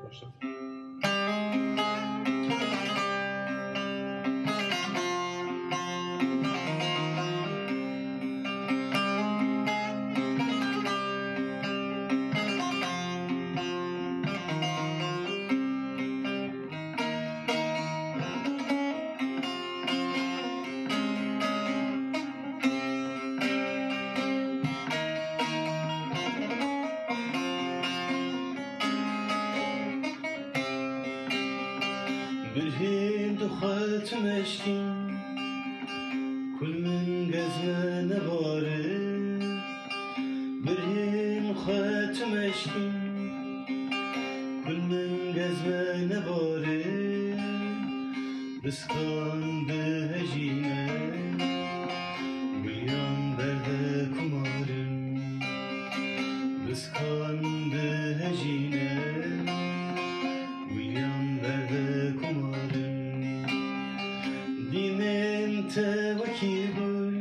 başladı. برهين دخلت مشكين كل من قزمان باري برهين خلت مشكين كل من قزمان باري بسكان بهجينة ويان برده كمارن بسكان بهجينة ويان برده كمارن ديمن توكيبل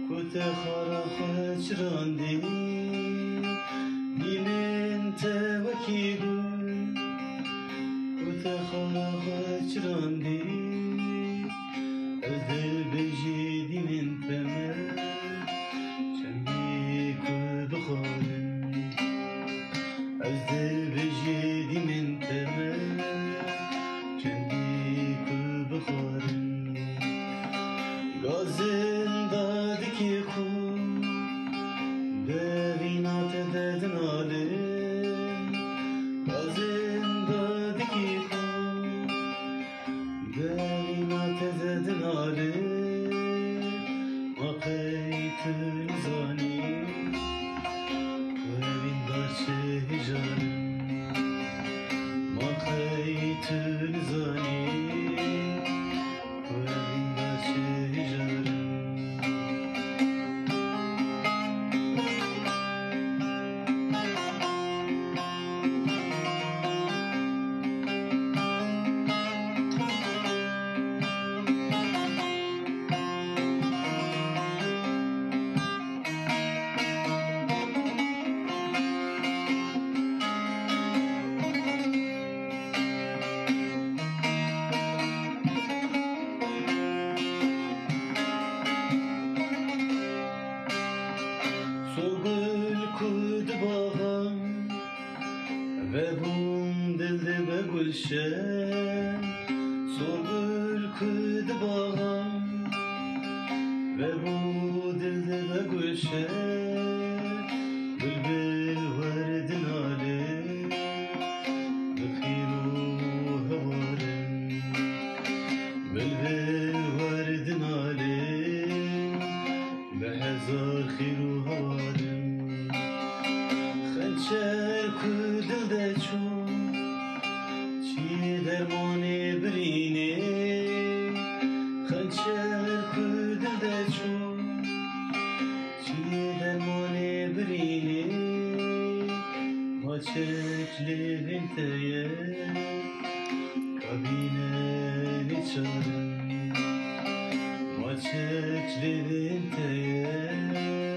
كنت خرخ چراندي ديمن توكيبل كنت خرخ چراندي أزدل بجي ديمن تمر چندي كل بخارن أزدل بجي ديمن تمر چندي كل بخارن غازن دادكي خو ببينات ددن آلن غازن دادكي خو ببينات ددن آلن ما قيت نزاني وبين دارچه هجارن ما قيت نزاني وبين دارچه هجارن Sogul kud bağam ve bum dilde be gülşen Sogul kud bağam ve bu dilde be gülşen Bülbül verdin ale bıkhiru havarın Bülbül verdin ale بهزار خير وهوارم خنچر کدل دچو چی درمانی برینه خنچر کدل دچو چی درمانی برینه ما چکلیم تیه کابینه نیچارم ما çeklerin teye